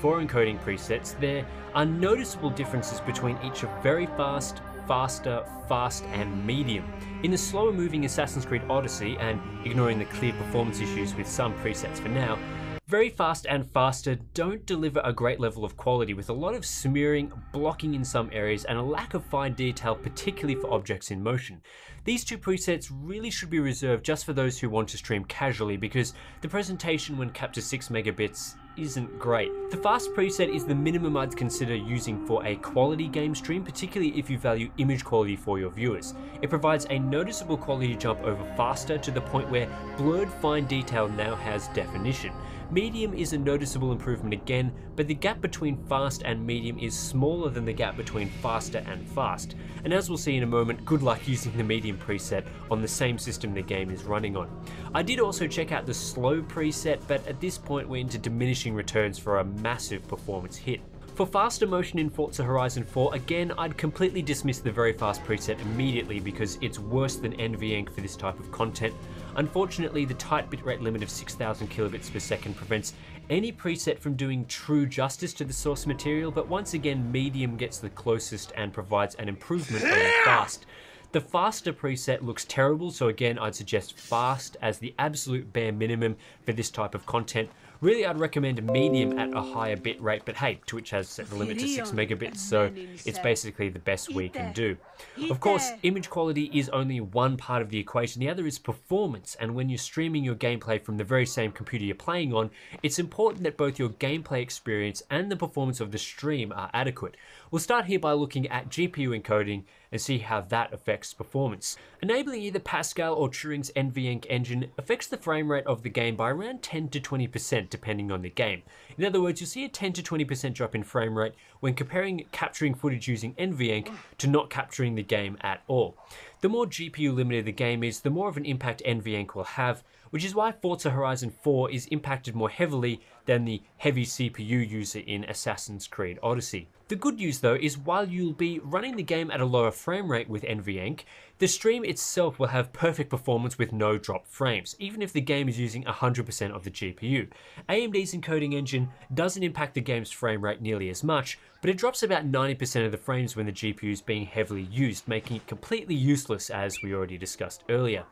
For encoding presets, there are noticeable differences between each of very fast, faster, fast, and medium. In the slower moving Assassin's Creed Odyssey, and ignoring the clear performance issues with some presets for now, very fast and faster don't deliver a great level of quality, with a lot of smearing, blocking in some areas, and a lack of fine detail, particularly for objects in motion. These two presets really should be reserved just for those who want to stream casually, because the presentation when capped to 6 megabits isn't great. The fast preset is the minimum I'd consider using for a quality game stream, particularly if you value image quality for your viewers. It provides a noticeable quality jump over faster, to the point where blurred fine detail now has definition. Medium is a noticeable improvement again, but the gap between fast and medium is smaller than the gap between faster and fast. And as we'll see in a moment, good luck using the medium preset on the same system the game is running on. I did also check out the slow preset, but at this point we're into diminishing returns for a massive performance hit. For faster motion in Forza Horizon 4, again, I'd completely dismiss the very fast preset immediately because it's worse than NVEnc for this type of content. Unfortunately, the tight bitrate limit of 6000 kilobits per second prevents any preset from doing true justice to the source material, but once again, medium gets the closest and provides an improvement over fast. The faster preset looks terrible, so again, I'd suggest fast as the absolute bare minimum for this type of content. Really, I'd recommend medium at a higher bit rate, but hey, Twitch has set the limit to 6 megabits, so it's basically the best we can do. Of course, image quality is only one part of the equation. The other is performance, and when you're streaming your gameplay from the very same computer you're playing on, it's important that both your gameplay experience and the performance of the stream are adequate. We'll start here by looking at GPU encoding and see how that affects performance. Enabling either Pascal or Turing's NVEnc engine affects the frame rate of the game by around 10 to 20% depending on the game. In other words, you'll see a 10 to 20% drop in frame rate when comparing capturing footage using NVEnc to not capturing the game at all. The more GPU limited the game is, the more of an impact NVEnc will have, which is why Forza Horizon 4 is impacted more heavily than the heavy CPU user in Assassin's Creed Odyssey. The good news though is while you'll be running the game at a lower frame rate with NVEnc, the stream itself will have perfect performance with no drop frames, even if the game is using 100% of the GPU. AMD's encoding engine doesn't impact the game's frame rate nearly as much, but it drops about 90% of the frames when the GPU is being heavily used, making it completely useless as we already discussed earlier.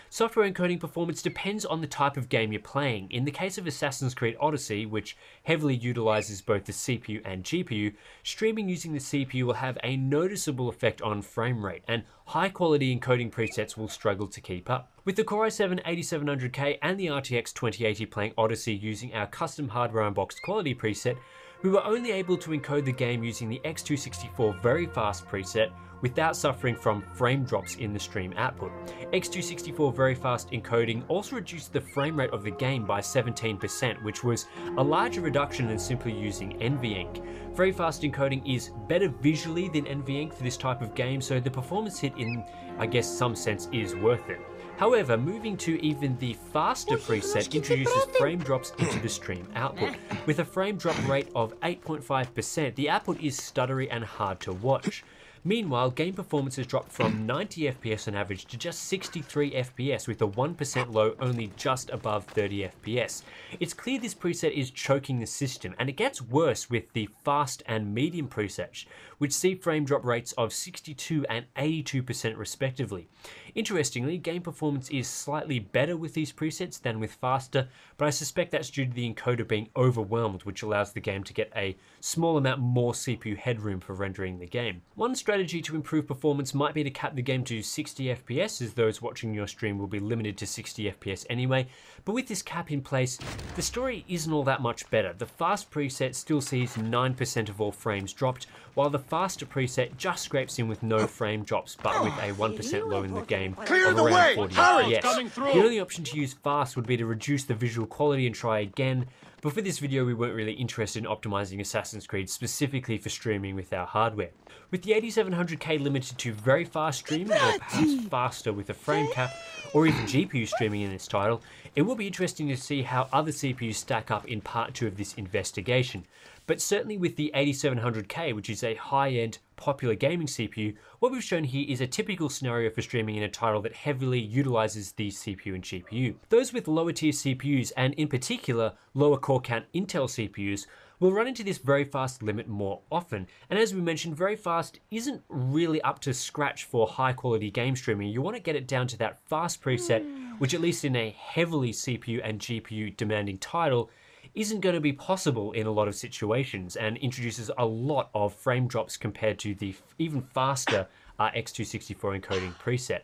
Software encoding performance depends on the type of game you're playing. In the case of Assassin's Creed Odyssey, which heavily utilizes both the CPU and GPU, streaming using the CPU will have a noticeable effect on frame rate, and high quality encoding presets will struggle to keep up. With the Core i7-8700K and the RTX 2080 playing Odyssey using our custom hardware unboxed quality preset, we were only able to encode the game using the X264 very fast preset without suffering from frame drops in the stream output. X264 very fast encoding also reduced the frame rate of the game by 17%, which was a larger reduction than simply using NVEnc. Very fast encoding is better visually than NVEnc for this type of game, so the performance hit in, I guess, some sense is worth it. However, moving to even the faster preset introduces frame drops into the stream output. With a frame drop rate of 8.5%, the output is stuttery and hard to watch. Meanwhile, game performance has dropped from 90 FPS on average to just 63 FPS, with a 1% low only just above 30 FPS. It's clear this preset is choking the system, and it gets worse with the fast and medium presets, which see frame drop rates of 62 and 82% respectively. Interestingly, game performance is slightly better with these presets than with faster, but I suspect that's due to the encoder being overwhelmed, which allows the game to get a small amount more CPU headroom for rendering the game. One strategy to improve performance might be to cap the game to 60 FPS, as those watching your stream will be limited to 60 FPS anyway, but with this cap in place, the story isn't all that much better. The fast preset still sees 9% of all frames dropped, while the faster preset just scrapes in with no frame drops, but with a 1% low in the game of around 40 FPS. The only option to use fast would be to reduce the visual quality and try again, but for this video we weren't really interested in optimizing Assassin's Creed specifically for streaming with our hardware. With the 8700K limited to very fast streaming, or perhaps faster with a frame cap, or even GPU streaming in its title, it will be interesting to see how other CPUs stack up in part 2 of this investigation. But certainly with the 8700K, which is a high-end popular gaming CPU, what we've shown here is a typical scenario for streaming in a title that heavily utilizes the CPU and GPU. Those with lower tier CPUs, and in particular lower core count Intel CPUs, We'll run into this very fast limit more often, and as we mentioned, very fast isn't really up to scratch for high quality game streaming. You want to get it down to that fast preset, which at least in a heavily CPU and GPU demanding title, isn't going to be possible in a lot of situations and introduces a lot of frame drops compared to the even faster X264 encoding preset.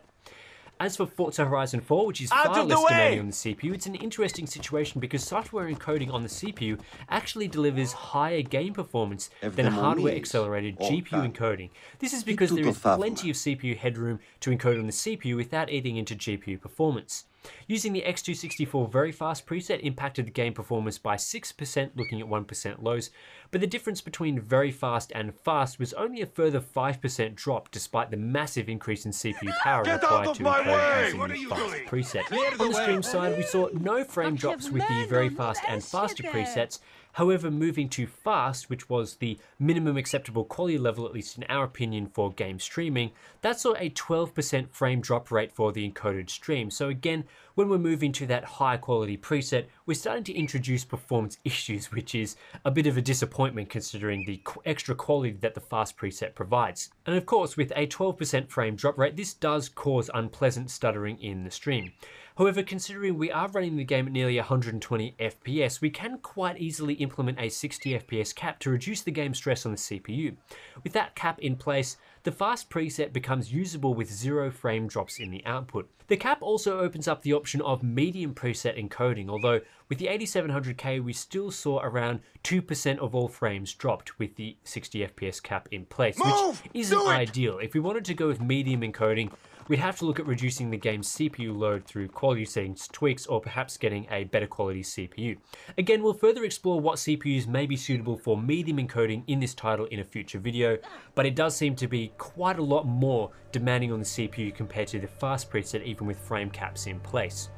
As for Forza Horizon 4, which is far less demanding on the CPU, it's an interesting situation because software encoding on the CPU actually delivers higher game performance than hardware-accelerated GPU encoding. This is because there is plenty of CPU headroom to encode on the CPU without eating into GPU performance. Using the X264 very fast preset impacted the game performance by 6%, looking at 1% lows, but the difference between very fast and fast was only a further 5% drop despite the massive increase in CPU power required to encode using the fast preset. On the stream side, we saw no frame drops with the very fast and faster presets. However, moving to fast, which was the minimum acceptable quality level, at least in our opinion, for game streaming, that saw a 12% frame drop rate for the encoded stream. So again, when we're moving to that high quality preset, we're starting to introduce performance issues, which is a bit of a disappointment considering the extra quality that the fast preset provides. And of course, with a 12% frame drop rate, this does cause unpleasant stuttering in the stream. However, considering we are running the game at nearly 120 FPS, we can quite easily implement a 60 FPS cap to reduce the game stress on the CPU. With that cap in place, the fast preset becomes usable with 0 frame drops in the output. The cap also opens up the option of medium preset encoding, although with the 8700K we still saw around 2% of all frames dropped with the 60 FPS cap in place, which isn't ideal. If we wanted to go with medium encoding, we'd have to look at reducing the game's CPU load through quality settings tweaks or perhaps getting a better quality CPU. Again, we'll further explore what CPUs may be suitable for medium encoding in this title in a future video, but it does seem to be quite a lot more demanding on the CPU compared to the fast preset even with frame caps in place.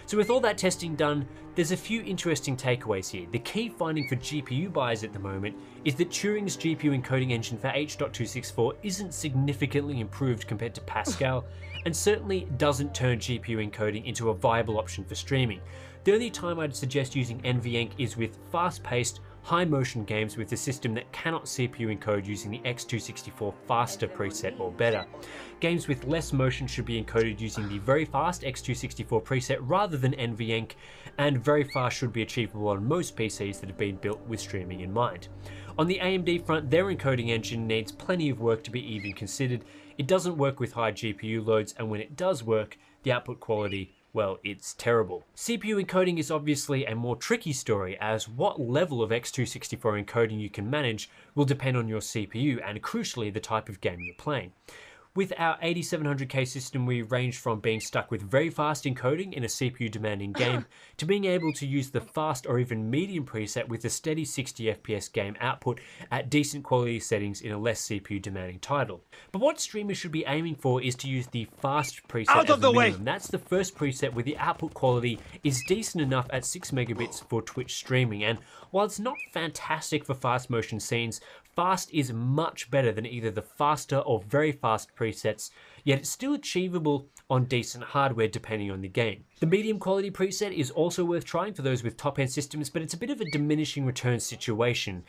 So with all that testing done, there's a few interesting takeaways here. The key finding for GPU buyers at the moment is that Turing's GPU encoding engine for H.264 isn't significantly improved compared to Pascal, and certainly doesn't turn GPU encoding into a viable option for streaming. The only time I'd suggest using NVEnc is with fast-paced, high-motion games with a system that cannot CPU encode using the X264 faster preset or better. Games with less motion should be encoded using the very fast X264 preset rather than NVEnc, and very fast should be achievable on most PCs that have been built with streaming in mind. On the AMD front, their encoding engine needs plenty of work to be even considered. It doesn't work with high GPU loads, and when it does work, the output quality, well, it's terrible. CPU encoding is obviously a more tricky story, as what level of X264 encoding you can manage will depend on your CPU and crucially the type of game you're playing. With our 8700K system, we ranged from being stuck with very fast encoding in a CPU demanding game to being able to use the fast or even medium preset with a steady 60 FPS game output at decent quality settings in a less CPU demanding title. But what streamers should be aiming for is to use the fast preset as the minimum. That's the first preset where the output quality is decent enough at 6 megabits for Twitch streaming, and while it's not fantastic for fast motion scenes, fast is much better than either the faster or very fast presets, yet it's still achievable on decent hardware depending on the game. The medium quality preset is also worth trying for those with top-end systems, but it's a bit of a diminishing return situation.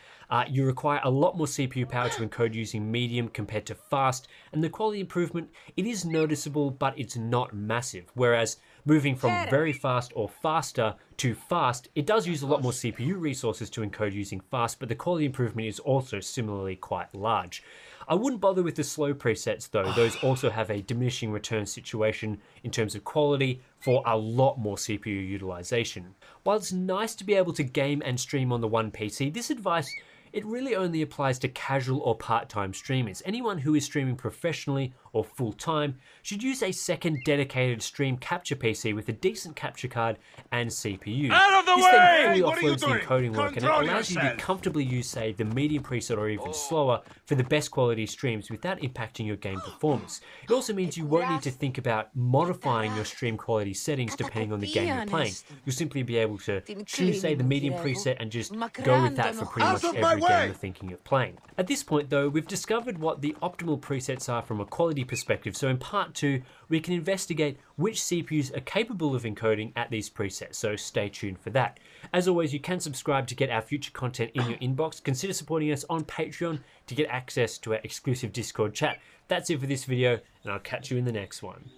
You require a lot more CPU power to encode using medium compared to fast, and the quality improvement, it is noticeable, but it's not massive. Whereas moving from very fast or faster to fast, it does use a lot more CPU resources to encode using fast, but the quality improvement is also similarly quite large. I wouldn't bother with the slow presets though. Those also have a diminishing return situation in terms of quality for a lot more CPU utilization. While it's nice to be able to game and stream on the one PC, this advice, it really only applies to casual or part-time streamers. Anyone who is streaming professionally or full-time should use a second dedicated stream capture PC with a decent capture card and CPU. Out of the this way! then fully What are you offloads the doing? encoding work, and it Control allows you to yourself. comfortably use, say, the medium preset or even slower for the best quality streams without impacting your game performance. It also means you won't need to think about modifying your stream quality settings depending on the game you're playing. You'll simply be able to choose, say, the medium preset and just go with that for pretty much every game you're thinking of playing. At this point though, we've discovered what the optimal presets are from a quality capability perspective. So in part 2, we can investigate which CPUs are capable of encoding at these presets, so stay tuned for that. As always, you can subscribe to get our future content in your inbox. Consider supporting us on Patreon to get access to our exclusive Discord chat. That's it for this video, and I'll catch you in the next one.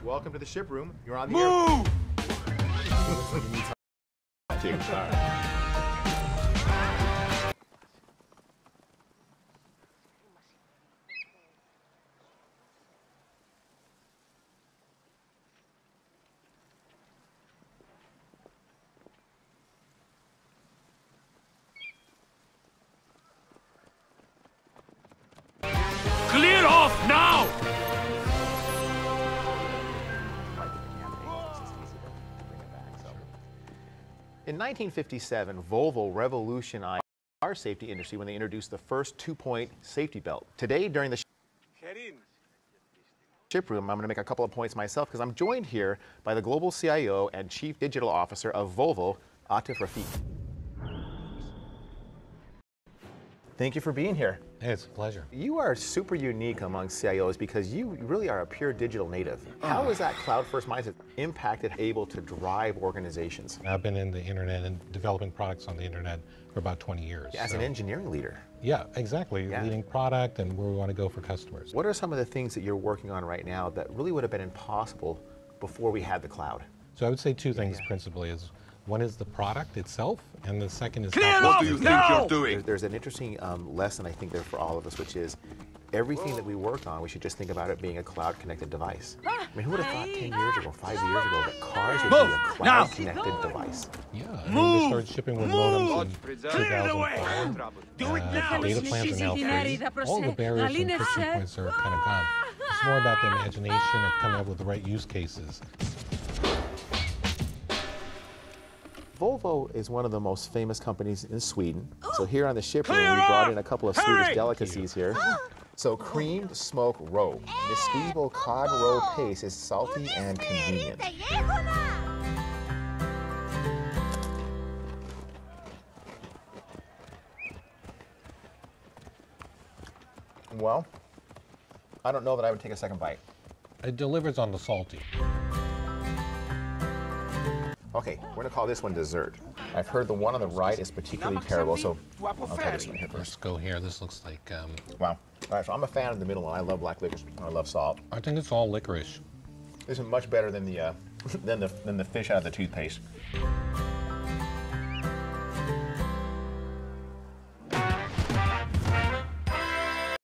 Welcome to the ship room. You're on the air. Clear off now! In 1957, Volvo revolutionized the car safety industry when they introduced the first 2-point safety belt. Today, during the ship room, I'm going to make a couple of points myself because I'm joined here by the Global CIO and Chief Digital Officer of Volvo, Atif Rafiq. Thank you for being here. Hey, it's a pleasure. You are super unique among CIOs because you really are a pure digital native. How has that cloud-first mindset impacted able to drive organizations? I've been in the internet and developing products on the internet for about 20 years. As an engineering leader. Yeah, exactly. Yeah. Leading product and where we want to go for customers. What are some of the things that you're working on right now that really would have been impossible before we had the cloud? So I would say two things principally is one is the product itself, and the second is What do you think you're doing? There's an interesting lesson, I think, there for all of us, which is everything that we work on, we should just think about it being a cloud-connected device. I mean, who would have thought 10 years ago, 5 years ago, that cars would be a cloud-connected device? Yeah, I mean, they started shipping with modems in 2004. Data plans are now free. All the barriers and friction points are kind of gone. It's more about the imagination of coming up with the right use cases. Volvo is one of the most famous companies in Sweden. So here on the ship room, we brought in a couple of Swedish delicacies here. So creamed smoke roe. This squeezable cod roe paste is salty and convenient. Well, I don't know that I would take a second bite. It delivers on the salty. Okay, we're gonna call this one dessert. I've heard the one on the right is particularly terrible, so I'll try this one here Let's first. go here. This looks like, Wow. All right, so I'm a fan of the middle one. I love black licorice. I love salt. I think it's all licorice. This is much better than the than the fish out of the toothpaste.